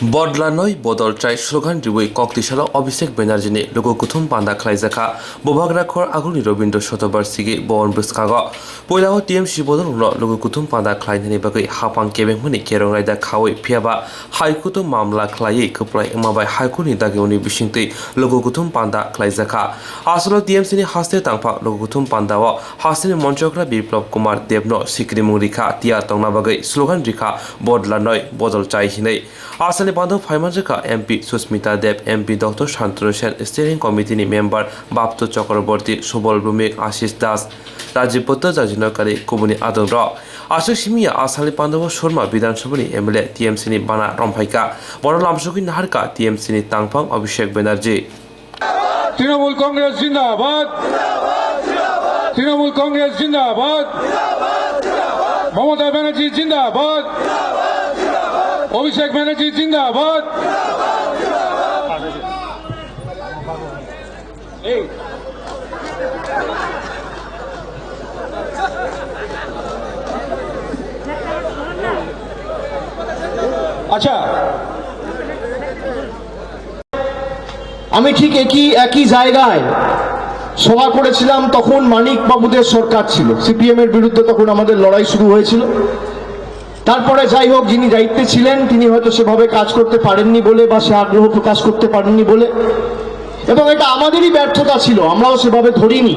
बदलानय बदलट्राय slogan रिवै कक्तिशाला अभिषेक बेनार्जीनि लोगोकुथुम बान्दा खालायजाखा बभाग्राखर आगुनि रबीन्द्र शतबार्षिकि बन बृस्काग पयलाव टीएमसी बदल लोगोकुथुम बान्दा खालायनायनि बागै हापां केबेंमोननि केरं रायदा खावै फियाबा हाइकोर्ट मामला खालायै खोप्लाय एमाबाय हाइकोर्टनि दागेवनि बिसिंतै लोगोकुथुम बान्दा खालायजाखा आसलो टीएमसीनि हास्ते तांफा लोगोकुथुम बान्दाव हास्तेनि मन्त्रग्रा बिप्लव कुमार देवनो सिक्रिमुं रिखा तिया तंना बागै स्लोगान रिखा बदलानय बदलट्राय हिनै आसामनि बान्धव फाइमानजोखा MP Susmita Dev MP doctor Shantanu Sen steering कमिटिनि मेम्बार बाप्तु चक्रवर्ती सुबल भूमिक आशिष दास राजीव भट्ट जाजिनकारि कुबुनि आदर आशु सिमिया आसामनि बान्धव शर्मा विधानसभानि एमएलए टीएमसीनि बाना रम्फाइका बर लामसुकि नाहारका टीएमसीनि तांफां अभिषेक बेनार्जी तृणमूल कांग्रेस जिंदाबाद तृणमूल कांग्रेस जिंदाबाद ममता बनर्जी जिंदाबाद अभिषेक बनर्जी जिंदाबाद আচ্ছা আমি ঠিক একই জায়গায় সভা করেছিলাম তখন মানিক বাবুদের সরকার ছিল সিপিএম এর বিরুদ্ধে তখন আমাদের লড়াই শুরু হয়েছিল তারপরে যাই হোক যিনি দায়িত্বে ছিলেন তিনি হয়তো সেভাবে কাজ করতে পারেননি বলে বা সে আগ্রহ প্রকাশ করতে পারেননি বলে এবং এটা আমাদেরই ব্যর্থতা ছিল আমরাও সেভাবে ধরিনি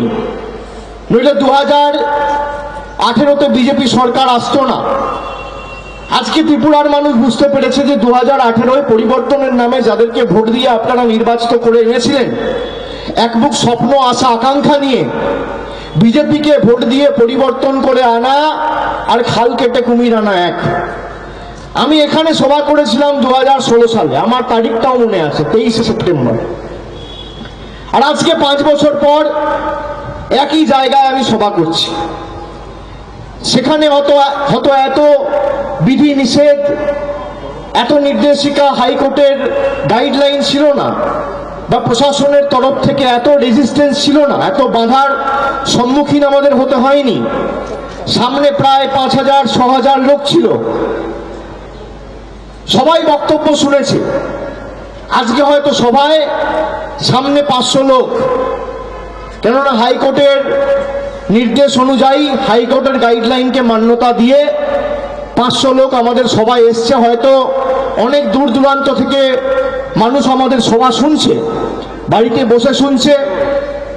নইলে 2018তে বিজেপি সরকার আসতো না আজকে ত্রিপুরার মানুষ বুঝতে পেরেছে যে 2018 পরিবর্তনের নামে যাদেরকে ভোট দিয়ে আপনারা নির্বাচিত করে এনেছিলেন এক বুক স্বপ্ন আশা আকাঙ্ক্ষা নিয়ে বিজেপিকে ভোট দিয়ে পরিবর্তন করে আনা আর খাল কেটে কুমির আনা এক আমি এখানে সভা করেছিলাম 2016 সালে আমার তারিখটাও মনে আছে 23 সেপ্টেম্বর আর আজকে 5 বছর পর একই জায়গায় আমি সভা করছি সেখানে হয়তো এত বিধি নিষেধ এত নির্দেশিকা হাইকোর্টের গাইডলাইন ছিল না বা প্রশাসনের তরফ থেকে এত রেজিস্ট্যান্স ছিল না এত বাধার সম্মুখীন আমাদের হতে হয়নি সামনে প্রায় 5000-6000 লোক ছিল সবাই বক্তব্য শুনেছে আজকে হয়তো সবাই সামনে 500 লোক কেননা হাইকোর্টের নির্দেশ অনুযায়ী হাইকোর্টের গাইডলাইনকে মান্যতা দিয়ে 500 লোক আমাদের সবাই এসছে হয়তো অনেক দূর দূরান্ত থেকে মানুষ আমাদের সভা শুনছে বাড়িতে বসে শুনছে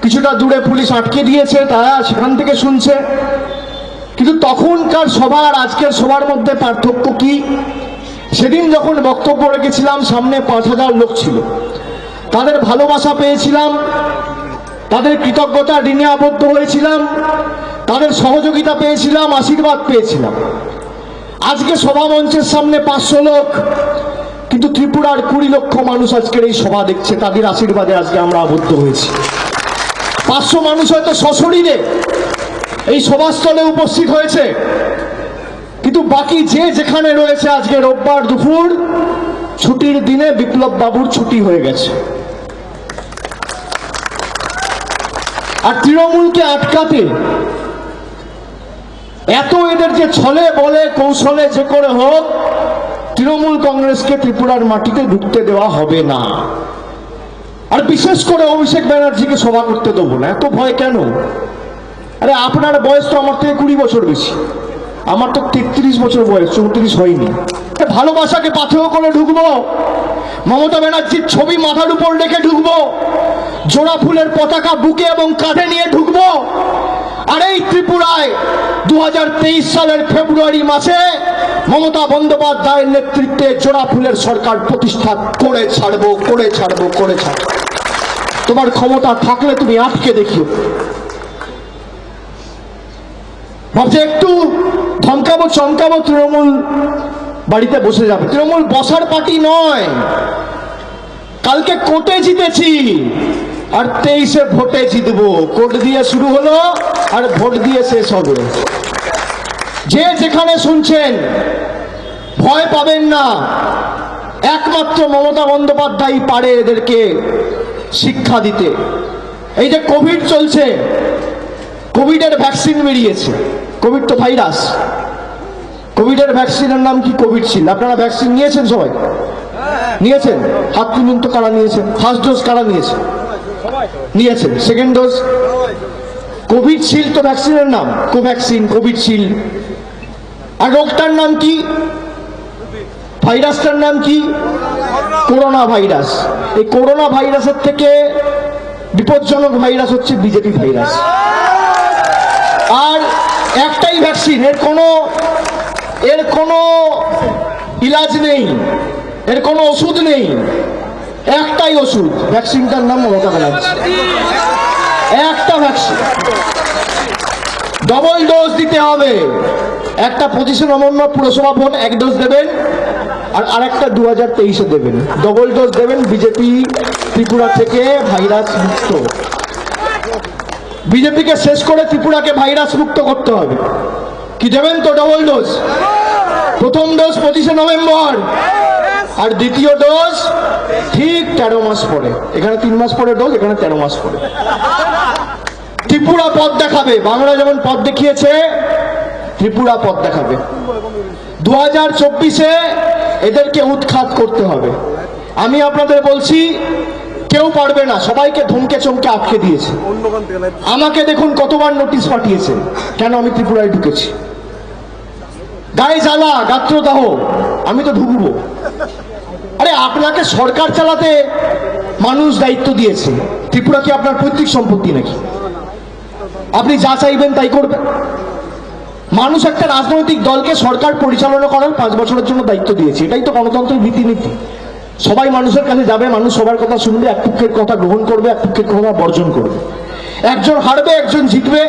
কিছুটা দূরে পুলিশ আটকে দিয়েছে তারা সেখান থেকে শুনছে কিন্তু তখনকার সভা আর আজকের সভার মধ্যে পার্থক্য কি সেদিন যখন বক্তব্য রেখেছিলাম সামনে 5000 লোক ছিল তাদের ভালোবাসা পেয়েছিলাম তাদের কৃতজ্ঞতা ঋণে আবদ্ধ হয়েছিলাম তাদের সহযোগিতা পেয়েছিলাম আশীর্বাদ পেয়েছিলাম আজকে সভা মঞ্চের সামনে 500 লোক কিন্তু ত্রিপুরার 20 লক্ষ মানুষ আজকের এই সভা দেখছে তাদের আশীর্বাদে আজকে আমরা আবদ্ধ হয়েছি 500 মানুষ হয়তো সশরীরে এই সভাস্থলে উপস্থিত হয়েছে কিন্তু বাকি যে যেখানে রয়েছে আজকে রোববার দুপুর ছুটির দিনে বিপ্লব বাবুর ছুটি হয়ে গেছে আর তৃণমূলকে আটকাতে এত এদের যে ছলে বলে কৌশলে যে করে হোক তৃণমূল কংগ্রেসকে ত্রিপুরার মাটিতে ঢুকতে দেওয়া হবে না আর বিশেষ করে অভিষেক ব্যানার্জিকে সভা করতে দেবো না এত ভয় কেন আরে আপনার বয়স তো আমার থেকে 20 বছর বেশি আমার তো 33 বছর বয়স 34 হয়নি ভালোবাসাকে পাথেয় করে ঢুকবো মমতা ব্যানার্জির ছবি মাথার উপর রেখে ঢুকবো জোড়া ফুলের পতাকা বুকে এবং কাঁধে নিয়ে ঢুকবো আর এই ত্রিপুরায় 2023 সালের ফেব্রুয়ারি মাসে মমতা বন্দ্যোপাধ্যায়ের নেতৃত্বে জোড়া ফুলের সরকার প্রতিষ্ঠা করে ছাড়বো তোমার ক্ষমতা থাকলে তুমি আটকে দেখিও ভাবছে একটু ধমকাবো চমকাবো তৃণমূল বাড়িতে বসে যাবে তৃণমূল বসার পার্টি নয় কালকে কোর্টে জিতেছি আর 23-এ ভোটে জিতবো কোর্ট দিয়ে শুরু হলো আর ভোট দিয়ে শেষ হবে যে যেখানে শুনছেন ভয় পাবেন না একমাত্র মমতা বন্দ্যোপাধ্যায় পারে এদেরকে শিক্ষা দিতে এই যে কোভিড চলছে কোভিডের ভ্যাকসিন বেরিয়েছে কোভিড তো ভাইরাস কোভিডের ভ্যাকসিনের নাম কি কোভিডশিল্ড আপনারা ভ্যাকসিন নিয়েছেন সবাই নিয়েছেন? হাত তুলুন তো কারা নিয়েছেন। ফার্স্ট ডোজ কারা নিয়েছে? নিয়েছেন। Second dose? কোভিডশিল্ড তো ভ্যাকসিনের নাম, কোভ্যাক্সিন, কোভিডশিল্ড। আর রোগটার নাম কি? ভাইরাসটার নাম কি? Corona virus. এই করোনা ভাইরাসের থেকে বিপজ্জনক ভাইরাস হচ্ছে বিজেপি ভাইরাস। আর একটাই ভ্যাকসিন, এর কোনো ইলাজ নেই, এর কোনো ওষুধ নেই। একটাই ওষুধ, ভ্যাকসিনটার নাম মমতা ব্যানার্জি। একটা ভ্যাকসিন, ডবল ডোজ দিতে হবে। একটা 25 নভেম্বর পুরসভা ভোট 1 ডোজ দেবেন, আর আরেকটা 2023-এ দেবেন। ডবল ডোজ দেবেন। বিজেপি ত্রিপুরা থেকে ভাইরাস মুক্ত। বিজেপিকে শেষ করে ত্রিপুরাকে ভাইরাস মুক্ত করতে হবে। কি দেবেন তো? Double dose. প্রথম ডোজ 25 নভেম্বর, আর দ্বিতীয় ডোজ ঠিক 13 মাস পরে। এখানে 3 মাস পরে ডোজ, এখানে 13 মাস পরে। ত্রিপুরা পথ দেখাবে। বাংলা যেমন পথ দেখিয়েছে, ত্রিপুরা পথ দেখাবে। 2024-এ এদেরকে উৎখাত করতে হবে। আমি আপনাদের বলছি, কেউ পারবে না। সবাইকে ধমকে চমকে আটকে দিয়েছে। আমাকে দেখুন কতবার নোটিশ পাঠিয়েছে, কেন আমি ত্রিপুরায় ঢুকেছি। গায়ে জ্বালা, গাত্রদাহ, আমি তো ঢুকবো। আরে আপনাকে সরকার চালাতে মানুষ দায়িত্ব দিয়েছে। ত্রিপুরা কি আপনার পৈতৃক সম্পত্তি নাকি? আপনি যা চাইবেন তাই করবেন? মানুষ একটা রাজনৈতিক দলকে সরকার পরিচালনা করার 5 বছরের জন্য দায়িত্ব দিয়েছে। এটাই তো গণতন্ত্রের রীতিনীতি। সবাই মানুষের কাছে যাবে, মানুষ সবার কথা শুনবে, এক পক্ষের কথা গ্রহণ করবে, এক পক্ষের কথা বর্জন করবে। একজন হারবে, একজন জিতবে,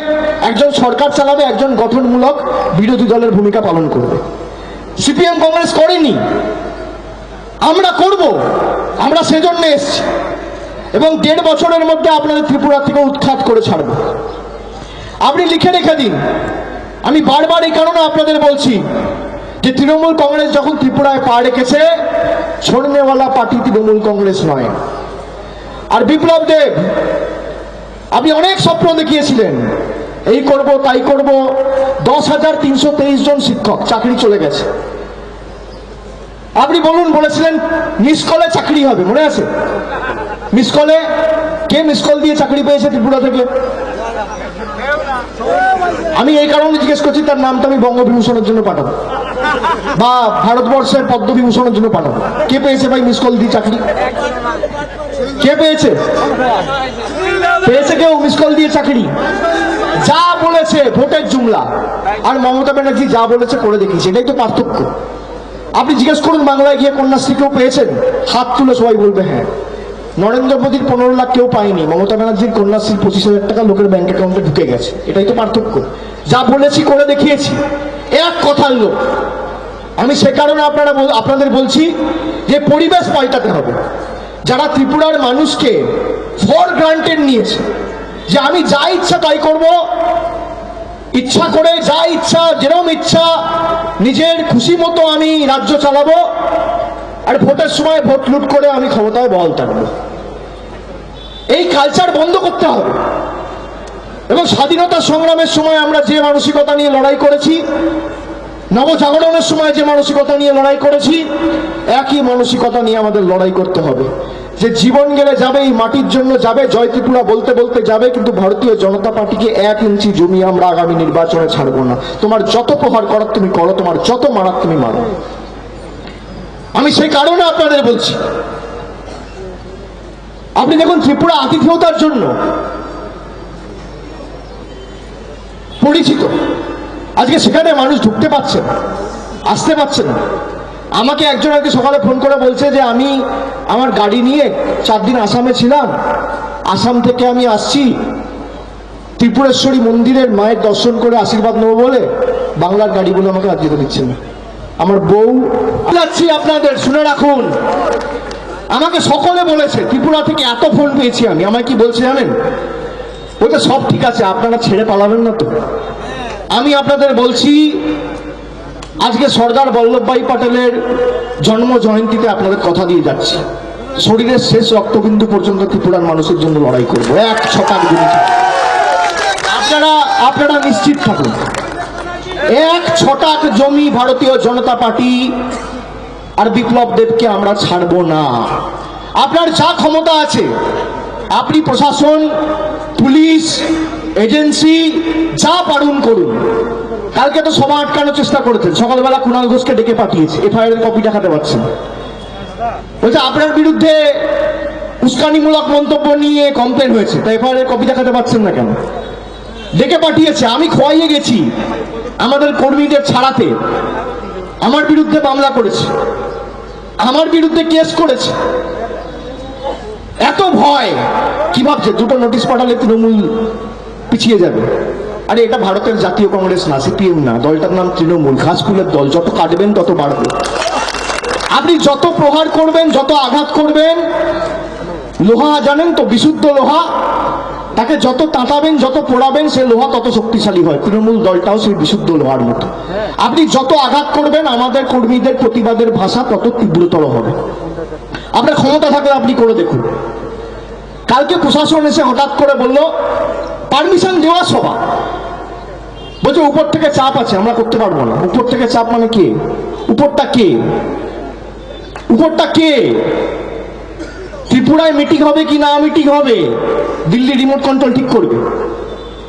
একজন সরকার চালাবে, একজন গঠনমূলক বিরোধী দলের ভূমিকা পালন করবে। সিপিএম কংগ্রেস করেনি, আমরা করব। আমরা সেজন্য এসেছি, এবং 1.5 বছরের মধ্যে আপনাদের ত্রিপুরা থেকে উৎখাত করে ছাড়ব। আপনি লিখে রেখে দিন। আমি বারবার এই কারণে আপনাদের বলছি যে তৃণমূল কংগ্রেস যখন ত্রিপুরায় পা রেখেছে, छोड़नेवाला পার্টি তৃণমূল কংগ্রেস নয়। আর বিপ্লব দেব, আপনি অনেক স্বপ্ন দেখিয়েছিলেন, এই করব তাই করব। 10,323 জন শিক্ষক চাকরি চলে গেছে। আপনি বলেছিলেন মিস কলে চাকরি হবে, মনে আছে? মিস কলে কে মিস কল দিয়ে চাকরি পেয়েছে ত্রিপুরা থেকে? আমি এই কারণে জিজ্ঞেস করছি, তার নামটা আমি বঙ্গবিভূষণের জন্য পাঠাবো, বা ভারতবর্ষের পদ্মবিভূষণের জন্য পাঠাবো। কে পেয়েছে ভাই মিস কল দিয়ে চাকরি? কে পেয়েছে? পেয়েছে কেউ মিস কল দিয়ে চাকরি? যা বলেছে ভোটের জুমলা, আর মমতা ব্যানার্জি যা বলেছে করে দেখিয়েছে। এটাই তো পার্থক্য। আপনি জিজ্ঞেস করুন বাংলায় গিয়ে কন্যাশ্রী কেউ পেয়েছেন? হাত তুলে সবাই বলবে হ্যাঁ। নরেন্দ্র মোদীর 15 লাখ কেউ পায়নি, মমতা ব্যানার্জির কন্যাশ্রী 25,000 টাকা লোকের ব্যাংক অ্যাকাউন্টে ঢুকে গেছে। এটাই তো পার্থক্য। যা বলেছি করে দেখিয়েছি, এক কথার লোক। আমি সে কারণে আপনাদের বলছি যে পরিবেশ পাল্টাতে হবে। যারা ত্রিপুরার মানুষকে ফর গ্রান্টেড নিয়েছে যে আমি যা ইচ্ছা তাই করব, ইচ্ছা করে যা ইচ্ছা, যেরকম ইচ্ছা নিজের খুশি মতো আমি রাজ্য চালাবো, আর ভোটের সময় ভোট লুট করে আমি ক্ষমতায় বহাল থাকবো, এই কালচার বন্ধ করতে হবে। এবং স্বাধীনতা সংগ্রামের সময় আমরা যে মানসিকতা নিয়ে লড়াই করেছি, নবজাগরণের সময় যে মানসিকতা নিয়ে লড়াই করেছি, একই মানসিকতা নিয়ে আমাদের লড়াই করতে হবে। যে জীবন গেলে যাবে, এই মাটির জন্য যাবে, জয় ত্রিপুরা বলতে বলতে যাবে, কিন্তু ভারতীয় জনতা পার্টিকে 1 ইঞ্চি জমি আমরা আগামী নির্বাচনে ছাড়বো না। তোমার যত প্রহার করার তুমি করো, তোমার যত মারার তুমি মারো। আমি সেই কারণে আপনাদের বলছি, আপনি দেখুন ত্রিপুরা আতিথেয়তার জন্য পরিচিত। আজকে সেখানে মানুষ ঢুকতে পারছে না, আসতে পারছে না। আমাকে একজন আজকে সকালে ফোন করে বলছে যে আমি আমার গাড়ি নিয়ে 4 দিন আসামে ছিলাম, আসাম থেকে আমি আসছি ত্রিপুরেশ্বরী মন্দিরের মায়ের দর্শন করে আশীর্বাদ নেবো বলে, বাংলার গাড়ি বলে আমাকে রাজ্য দিচ্ছে না। আমার বউ যাচ্ছি, আপনাদের শুনে রাখুন। আমাকে সকলে বলেছে, ত্রিপুরা থেকে এত ফোন পেয়েছি আমি। আমায় কি বলছে জানেন? ওটা সব ঠিক আছে, আপনারা ছেড়ে পালাবেন না তো। আমি আপনাদের বলছি, আজকে সর্দার বল্লভভাই প্যাটেলের জন্ম জয়ন্তীতে আপনাদের কথা দিয়ে যাচ্ছি, শরীরের শেষ রক্তবিন্দু পর্যন্ত ত্রিপুরার মানুষের জন্য লড়াই করবো, 1 ছটাক জমি। আপনারা নিশ্চিত থাকুন, 1 ছটাক জমি ভারতীয় জনতা পার্টি আর বিপ্লব দেবকে আমরা ছাড়বো না। আপনার যা ক্ষমতা আছে আপনি প্রশাসন, পুলিশ, এজেন্সি যা পারুন করুন। কালকে তো সভা আটকানোর চেষ্টা করেছেন, সকালবেলা কুণাল ঘোষকে ডেকে পাঠিয়েছে, এফআইআর এর কপি দেখাতে পারছেন। বলছে আপনার বিরুদ্ধে উস্কানিমূলক মন্তব্য নিয়ে কমপ্লেন হয়েছে, তাই এফআইআর এর কপি দেখাতে পারছেন না কেন? ডেকে পাঠিয়েছে, আমি খোয়াইয়ে গেছি আমাদের কর্মীদের ছাড়াতে, আমার বিরুদ্ধে মামলা করেছে, আমার বিরুদ্ধে কেস করেছে। এত ভয়, কি ভাবছে দুটো নোটিশ পাঠালে তৃণমূল পিছিয়ে যাবে? আরে এটা ভারতের জাতীয় কংগ্রেস না, সিপিএম না, দলটার নাম তৃণমূল, ঘাসফুলের দল। যত কাটবেন তত বাড়বে। আপনি যত প্রহার করবেন, যত আঘাত করবেন, লোহা জানেন তো, বিশুদ্ধ লোহা, তাকে যত তাঁতাবেন, যত পোড়াবেন, সে লোহা তত শক্তিশালী হয়। তৃণমূল দলটাও সেই বিশুদ্ধ লোহার মতো। আপনি যত আঘাত করবেন, আমাদের কর্মীদের প্রতিবাদের ভাষা তত তীব্রতর হবে। আপনার ক্ষমতা থাকলে আপনি করে দেখুন। কালকে প্রশাসন এসে হঠাৎ করে বলল পারমিশন দেওয়া সভা, বলছে উপর থেকে চাপ আছে, আমরা করতে পারবো না। উপর থেকে চাপ মানে কে? উপরটা কে? উপরটা কে? ত্রিপুরায় মিটিং হবে কি না মিটিং হবে, দিল্লি রিমোট কন্ট্রোল ঠিক করবে।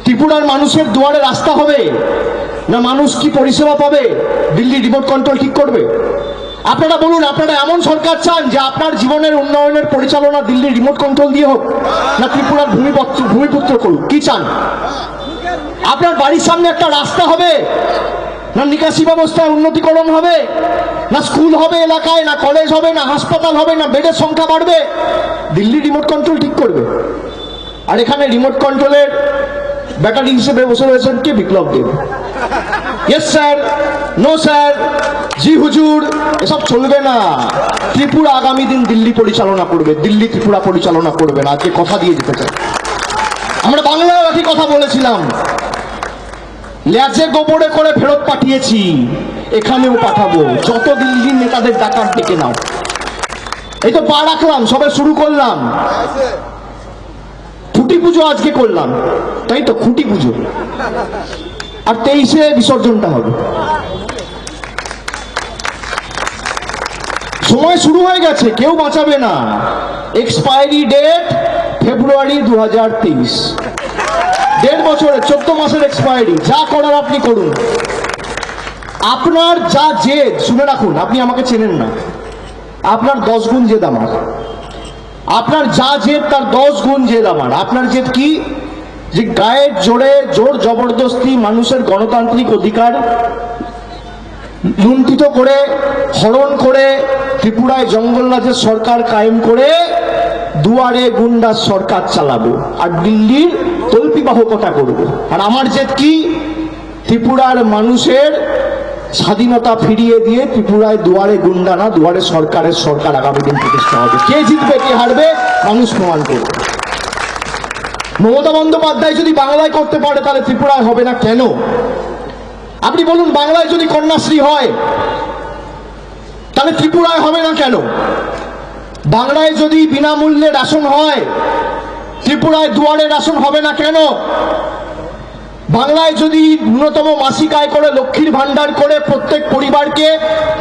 ত্রিপুরার মানুষের দুয়ারে রাস্তা হবে না মানুষ কি পরিষেবা পাবে, দিল্লি রিমোট কন্ট্রোল ঠিক করবে। আপনারা বলুন, আপনারা এমন সরকার চান যে আপনার জীবনের উন্নয়নের পরিচালনা দিল্লির রিমোট কন্ট্রোল দিয়ে হোক, না ত্রিপুরার ভূমিপুত্র করুক? কি চান? আপনার বাড়ির সামনে একটা রাস্তা হবে, না নিকাশি ব্যবস্থায় উন্নতিকরণ হবে, না স্কুল হবে এলাকায়, না কলেজ হবে, না হাসপাতাল হবে, না বেডের সংখ্যা বাড়বে? দিল্লি রিমোট কন্ট্রোল ঠিক করবে। আর এখানে রিমোট কন্ট্রোলের ব্যাটারি হিসেবে বসে রয়েছেন কে? Biplab Deb. Yes sir, no sir, জি হুজুর, এসব চলবে না। ত্রিপুরা আগামী দিন দিল্লি পরিচালনা করবে, দিল্লি ত্রিপুরা পরিচালনা করবে না। আজকে কথা দিয়ে যেতে চাই। আমরা বাংলায় একই কথা বলেছিলাম, ল্যাজে গোবরে করে ফেরত পাঠিয়েছি, এখানেও পাঠাবো। যত দিল্লির নেতাদের ডাকাত ডেকে নাও। এই তো পা রাখলাম, সবে শুরু করলাম, খুঁটি পুজো আজকে করলাম, তাই তো খুঁটি পুজো, আর 23-এ বিসর্জনটা হবে। সময় শুরু হয়ে গেছে, কেউ বাঁচাবে না। এক্সপায়ারি ডেট ফেব্রুয়ারি 2023, 1.5 বছরের 14 মাসের এক্সপায়ারি। যা করার আপনি করুন। আপনার যা জেদ, শুনে রাখুন, আপনি আমাকে চেনেন না, আপনার 10 গুণ জেদ আমার। আপনার যা জেদ তার 10 গুণ জেদ আমার। আপনার জেদ কি? যে গায়ের জোরে, জোর জবরদস্তি মানুষের গণতান্ত্রিক অধিকার লুণ্ঠিত করে, হরণ করে, ত্রিপুরায় জঙ্গলরাজের সরকার কায়েম করে দুয়ারে গুন্ডার সরকার চালাবো আর দিল্লির তল্পিবাহকতা করবো। আর আমার জেদ কি? ত্রিপুরার মানুষের স্বাধীনতা ফিরিয়ে দিয়ে ত্রিপুরায় দুয়ারে গুন্ডা না, দুয়ারে সরকারের সরকার আগামী দিন প্রতিষ্ঠা হবে। কে জিতবে কে হারবে মানুষ প্রমাণ করবে। মমতা বন্দ্যোপাধ্যায় যদি বাংলায় করতে পারে তাহলে ত্রিপুরায় হবে না কেন? আপনি বলুন, বাংলায় যদি কন্যাশ্রী হয় তাহলে ত্রিপুরায় হবে না কেন? বাংলায় যদি বিনামূল্যে রেশন হয় ত্রিপুরায় দুয়ারে রেশন হবে না কেন? বাংলায় যদি ন্যূনতম মাসিক আয় করে লক্ষ্মীর ভান্ডার করে প্রত্যেক পরিবারকে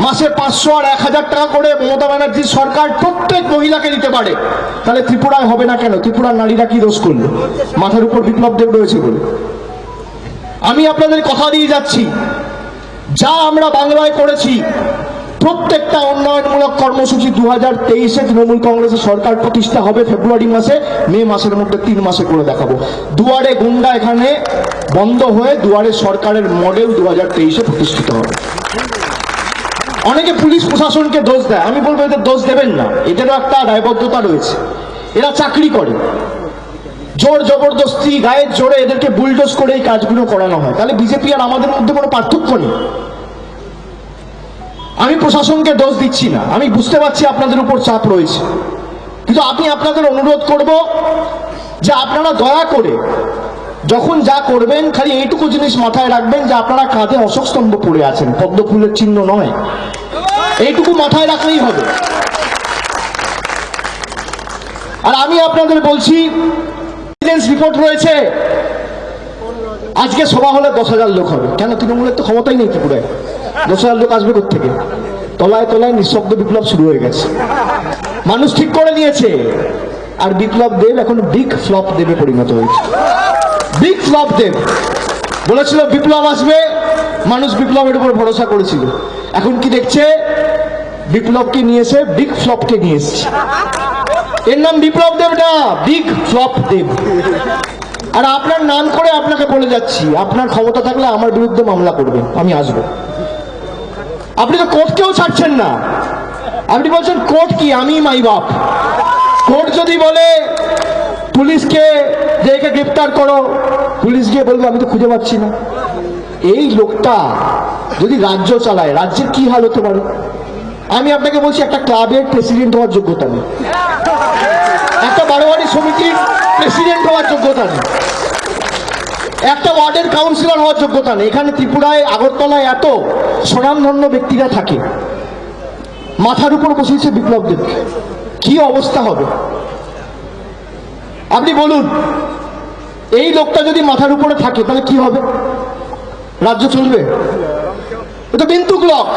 মাসে 500 আর 1000 টাকা করে মমতা ব্যানার্জির সরকার প্রত্যেক মহিলাকে দিতে পারে, তাহলে ত্রিপুরায় হবে না কেন? ত্রিপুরার নারীরা কি দোষ করলো? মাথার উপর বিপ্লব দেব রয়েছে বলে। আমি আপনাদের কথা দিয়ে যাচ্ছি, যা আমরা বাংলায় করেছি প্রত্যেকটা উন্নয়নমূলক কর্মসূচি 2023-এ তৃণমূল কংগ্রেসের সরকার প্রতিষ্ঠা হবে ফেব্রুয়ারি মাসে, মে মাসের মধ্যে 3 মাসে করে দেখাবো। দুয়ারে গুন্ডা এখানে বন্ধ হয়ে দুয়ারে সরকারের মডেল 2023-এ প্রতিষ্ঠিত হবে। অনেকে পুলিশ প্রশাসনকে দোষ দেয়, আমি বলবো এদের দোষ দেবেন না, এদেরও একটা দায়বদ্ধতা রয়েছে। এরা চাকরি করে, জোর জবরদস্তি গায়ের জোরে এদেরকে বুলডোজ করে এই কাজগুলো করানো হয়। তাহলে বিজেপি আর আমাদের মধ্যে কোনো পার্থক্য নেই। আমি প্রশাসনকে দোষ দিচ্ছি না, আমি বুঝতে পারছি আপনাদের উপর চাপ রয়েছে, কিন্তু আমি আপনাদের অনুরোধ করব যে আপনারা দয়া করে যখন যা করবেন খালি এইটুকু জিনিস মাথায় রাখবেন যে আপনারা কাঁধে অশোক স্তম্ভ পড়ে আছেন, পদ্ম ফুলের চিহ্ন নয়। এইটুকু মাথায় রাখলেই হবে। আর আমি আপনাদের বলছি, রিপোর্ট রয়েছে আজকে সভা হলে 10,000 লোক হবে। কেন? তৃণমূলের তো ক্ষমতাই নেই ত্রিপুরায়, 10,000 লোক আসবে কোথেকে? তলায় তলায় নিঃশব্দ বিপ্লব শুরু হয়ে গেছে। মানুষ ঠিক করে নিয়েছে, আর বিপ্লব দেব এখন বিগ ফ্লপ দেবে পরিণত হয়েছে। বিগ ফ্লপ দেব বলেছিল বিপ্লব আসবে, মানুষ বিপ্লবের উপর ভরসা করেছিল। এখন কি দেখছে? বিপ্লবকে নিয়েছে, বিগ ফ্লপকে নিয়ে এসছে। এর নাম বিপ্লব দেব না, বিগ ফ্লপ দেব। আর আপনার নাম করে আপনাকে বলে যাচ্ছি, আপনার ক্ষমতা থাকলে আমার বিরুদ্ধে মামলা করবেন, আমি আসবো। আপনি তো কোর্টকেও ছাড়ছেন না। আপনি বলছেন কোর্ট কি, আমি মাই বাপ। কোর্ট যদি বলে পুলিশকে যে একে গ্রেফতার করো, পুলিশ গিয়ে বলবে আমি তো খুঁজে পাচ্ছি না। এই লোকটা যদি রাজ্য চালায়, রাজ্যের কি হাল হতে পারে? আমি আপনাকে বলছি, একটা ক্লাবের প্রেসিডেন্ট হওয়ার যোগ্যতা নেই, একটা বারোয়ারি সমিতির প্রেসিডেন্ট হওয়ার যোগ্যতা নেই, একটা ওয়ার্ডের কাউন্সিলর হওয়ার যোগ্যতা নেই। এখানে ত্রিপুরায় আগরতলায় এত স্বনামধন্য ব্যক্তিরা থাকে, মাথার উপর বসিয়েছে বিপ্লব দেবকে। কি অবস্থা হবে আপনি বলুন? এই লোকটা যদি মাথার উপরে থাকে তাহলে কি হবে? রাজ্য চলবে? এটা বিন্তু ক্লক।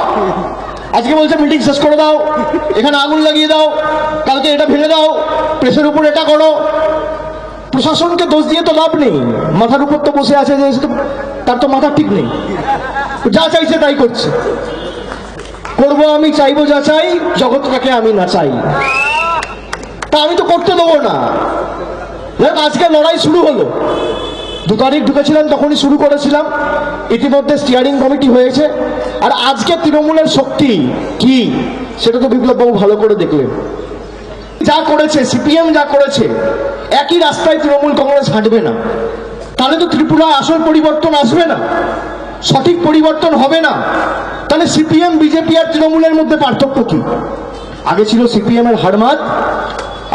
আজকে বলছে মিটিং শেষ করে দাও, এখানে আগুন লাগিয়ে দাও, কালকে এটা ভেঙে দাও, প্রেসের উপর এটা করো। প্রশাসনকে দোষ দিয়ে তো লাভ নেই, মাথার উপর তো বসে আছে, যে তার তো মাথা ঠিক নেই, যা চাইছে তাই করছে। করবো আমি, চাইবো যা চাই, জগৎটাকে আমি না চাই, তা আমি তো করতে দেবো না। আজকে লড়াই শুরু হলো, 2 তারিখ ঢুকেছিলাম তখনই শুরু করেছিলাম, ইতিমধ্যে স্টিয়ারিং কমিটি হয়েছে। আর আজকে তৃণমূলের শক্তি কি সেটা তো বিপ্লববাবু ভালো করে দেখলেন। যা করেছে সিপিএম, যা করেছে, একই রাস্তায় তৃণমূল কংগ্রেস হাঁটবে না। তাহলে তো ত্রিপুরায় আসল পরিবর্তন আসবে না, সঠিক পরিবর্তন হবে না। তাহলে সিপিএম, বিজেপি আর তৃণমূলের মধ্যে পার্থক্য কি? আগে ছিল সিপিএম এর হারমাদ,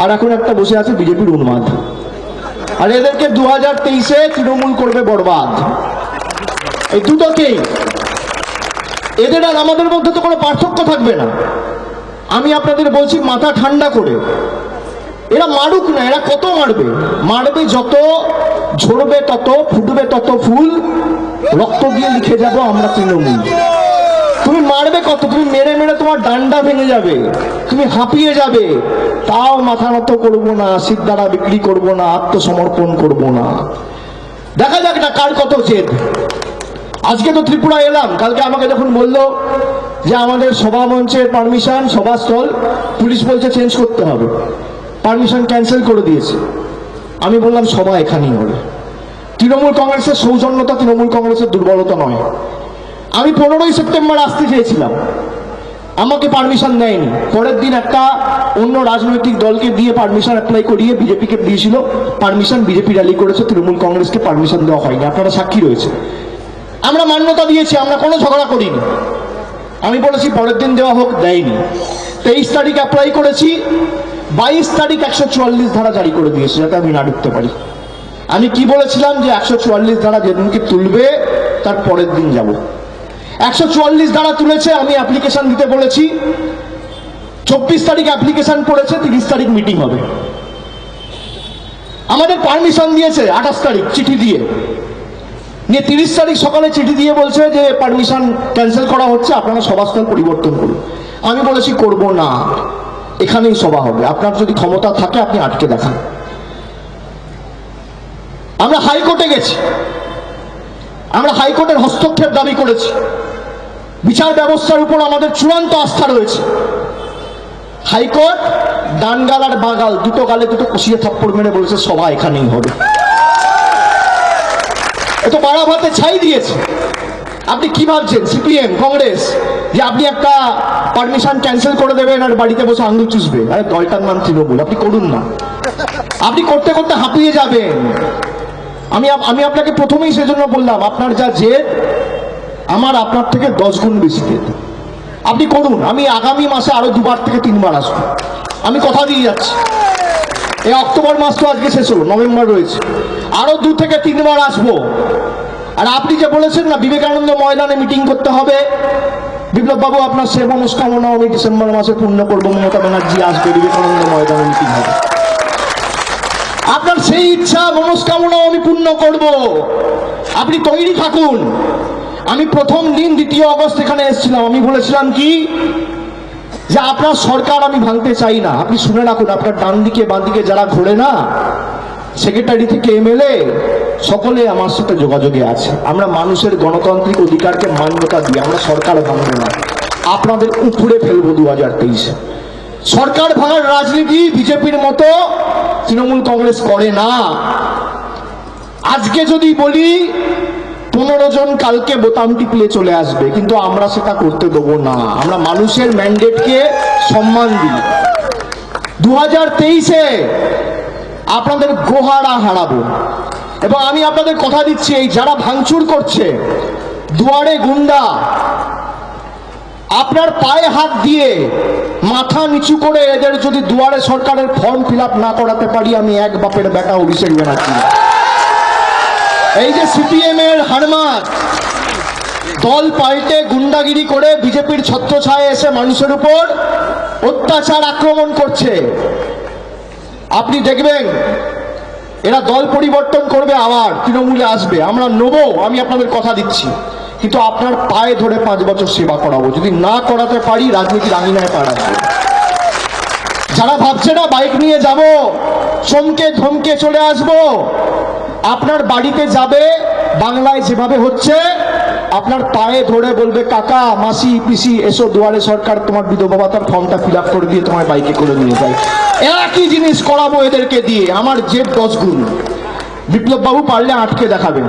আর এখন একটা বসে আছে বিজেপির উন্মাদ। আর এদেরকে 2023-এ তৃণমূল করবে বরবাদ। এই দুটোকেই, এদের আর আমাদের মধ্যে তো কোনো পার্থক্য থাকবে না। আমি আপনাদের বলছি মাথা ঠান্ডা করে, এরা মারুক না, এরা কত মারবে? মারবে যত, ঝরবে তত, ফুটবে তত ফুল, রক্ত দিয়ে লিখে যাব আমরা তৃণমূল। তুমি মারবে কত? তুমি মেরে মেরে তোমার ডান্ডা ভেঙে যাবে, তুমি হাঁপিয়ে যাবে, তাও মাথা নত করবো না, সিদ্ধারা বিক্রি করবো না, আত্মসমর্পণ করবো না। দেখা যাক না কার কত জেদ। আজকে তো ত্রিপুরা এলাম, কালকে আমাকে যখন বললো যে আমাদের সভা মঞ্চের পারমিশন, সভাস্থল পুলিশ বলছে চেঞ্জ করতে হবে, পারমিশন ক্যান্সেল করে দিয়েছে। আমি বললাম সভা এখানেই হবে। তৃণমূল কংগ্রেসের সৌজন্যতা তৃণমূল কংগ্রেসের দুর্বলতা নয়। আমি 15ই সেপ্টেম্বর আসতে চেয়েছিলাম, আমাকে পারমিশন দেয়নি। পরের দিন একটা অন্য রাজনৈতিক দলকে দিয়ে পারমিশন অ্যাপ্লাই করিয়ে বিজেপিকে দিয়েছিল পারমিশন, বিজেপি র্যালি করেছে, তৃণমূল কংগ্রেসকে পারমিশন দেওয়া হয়নি। আপনারা সাক্ষী রয়েছে। আমরা মান্যতা দিয়েছি, আমরা কোনো ঝগড়া করিনি। আমি বলেছি পরের দিন দেওয়া হোক, দেয়নি। 23 তারিখ অ্যাপ্লাই করেছি, 22 তারিখ 144 ধারা জারি করে দিয়েছে যাতে আমি না ঢুকতে পারি। আমি কি বলেছিলাম যে 144 ধারা যেদিনকে তুলবে তার পরের দিন যাব। 144 ধারা তুলেছে, আমি অ্যাপ্লিকেশন দিতে বলেছি। 24 তারিখ অ্যাপ্লিকেশন পড়েছে, 30 তারিখ মিটিং হবে। আমাদের পারমিশন দিয়েছে 28 তারিখ চিঠি দিয়ে, নিয়ে 30 তারিখ সকালে চিঠি দিয়ে বলছে যে পারমিশন ক্যান্সেল করা হচ্ছে, আপনারা সভাস্থল পরিবর্তন করুন। আমি বলেছি করব না, এখানেই সভা হবে। আপনার যদি ক্ষমতা থাকে আপনি আটকে দেখান। আমরা হাইকোর্টে গেছি, আমরা হাইকোর্টের হস্তক্ষেপ দাবি করেছি। বিচার ব্যবস্থার উপর আমাদের চূড়ান্ত আস্থা রয়েছে। হাইকোর্ট ডান গাল আর বাঁ গাল, দুটো গালে দুটো কষিয়ে থাপ্পড় মেরে বলেছে সভা এখানেই হবে। এত বাড়াভাতে ছাই দিয়েছে। আপনি কি ভাবছেন সিপিএম কংগ্রেস যে আপনি একটা পারমিশন ক্যান্সেল করে দেবেন আর বাড়িতে বসে আঙুল চুষবে? আরে দলটার নাম তৃণমূল, আপনি করুন না। আপনি করতে করতে হাঁপিয়ে যাবেন। আমি আপনাকে প্রথমেই সেজন্য বললাম, আপনার যা জেদ আমার আপনার থেকে 10 গুণ বেশি জেদ। আপনি করুন, আমি আগামী মাসে আরো 2বার থেকে 3বার আসবো, আমি কথা দিয়ে যাচ্ছি। এই অক্টোবর মাস তো আজকে শেষ হলো, নভেম্বর রয়েছে, আরো 2 থেকে 3বার আসবো। আর আপনি যে বলেছেন না বিবেকানন্দ ময়দানে মিটিং করতে হবে, বিপ্লব বাবু আপনার সে মনস্কামনা আমি ডিসেম্বর মাসে পূর্ণ করবো। মমতা ব্যানার্জি আসবে, বিবেকানন্দ ময়দানে মিটিং হবে। আপনার সেই ইচ্ছা মনস্কামনা আমি পূর্ণ করব, আপনি তৈরি থাকুন। আমি প্রথম দিন 2 আগস্ট এখানে এসেছিলাম, আমি বলেছিলাম কি যে আপনার সরকার আমি ভাঙতে চাই না। আপনি শুনে রাখুন, আপনার ডান দিকে বাঁ দিকে যারা ঘোরে না, সেক্রেটারি থেকে এমএলএ সকলে আমার সাথে যোগাযোগে আছে। আমরা মানুষের গণতান্ত্রিক অধিকারকে মান্যতা দিই, আমরা সরকার ভাঙবো না, আপনাদের উপরে ফেলবো 2023-এ। সরকার ভাঙার রাজনীতি বিজেপির মতো তৃণমূল কংগ্রেস করে না। আজকে যদি বলি 15 জন কালকে বোতাম টিপলে চলে আসবে, কিন্তু আমরা সেটা করতে দেবো না। আমরা মানুষের ম্যান্ডেটকে সম্মান দিই। 2023-এ আপনাদের গোহারা হারাবো। এবং আমি আপনাদের কথা দিচ্ছি, এই যারা ভাঙচুর করছে, দুয়ারে গুন্ডা, আপনার পায়ে হাত দিয়ে মাথা নিচু করে এদের যদি দুয়ারে সরকারের ফর্ম ফিল আপ না করাতে পারি, আমি এক বাপের বেটা অভিষেক ব্যানার্জি। এই যে সিপিএম এর হারমাত দল পাল্টে গুন্ডাগিরি করে বিজেপির ছত্রছায়ায় এসে মানুষের উপর অত্যাচার আক্রমণ করছে, আপনি দেখবেন এরা দল পরিবর্তন করবে, আবার তৃণমূলে আসবে, আমরা নেবো, আমি আপনাদের কথা দিচ্ছি। কিন্তু আপনার পায়ে ধরে 5 বছর সেবা করাবো, যদি না করাতে পারি রাজনীতির আঙিনায় পা রাখবো। যারা ভাবছে না বাইক নিয়ে যাব, চমকে ধমকে চলে আসবো, আপনার বাড়িতে যাবে, বাংলায় যেভাবে হচ্ছে আপনার পায়ে ধরে বলবে কাকা মাসি পিসি এসো দুয়ারে সরকার, তোমার বিধবা ভাতার ফর্মটা ফিল আপ করে দিয়ে তোমার বাইকে করে নিয়ে যায়। একই জিনিস করাবো এদেরকে দিয়ে, আমার জেদ 10 গুণ। বিপ্লব বাবু পারলে আটকে দেখাবেন,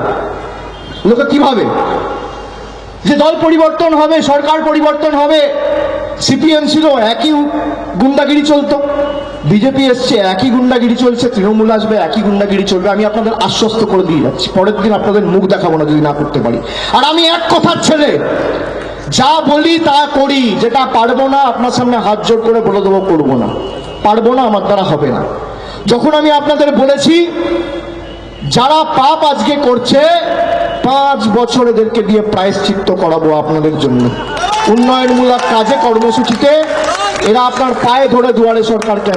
লোকে কিভাবে যে দল পরিবর্তন হবে, সরকার পরিবর্তন হবে। সিপিএম ছিল একই গুন্ডাগিরি চলতো, বিজেপি এসছে একই গুন্ডাগিরি চলছে, তৃণমূল আসবে একই গুন্ডাগিরি চলবে। আমি আপনাদের আশ্বস্ত করে দিয়ে যাচ্ছি, পরের দিন আপনাদের মুখ দেখাবো না যদি না করতে পারি। আর আমি এক কথার ছেলে, যা বলি তা করি, যেটা পারবো না আপনার সামনে হাত জোড় করে বলে দেবো করবো না, পারবো না, আমার দ্বারা হবে না। যখন আমি আপনাদের বলেছি যারা পাপ আজকে করছে 5 বছর এদেরকে দিয়ে প্রায়শ্চিত্ত করাবো আপনাদের জন্য, উন্নয়নমূলক কাজে কর্মসূচিতে এরা আপনার পায়ে ধরে দুয়ারে সরকারকে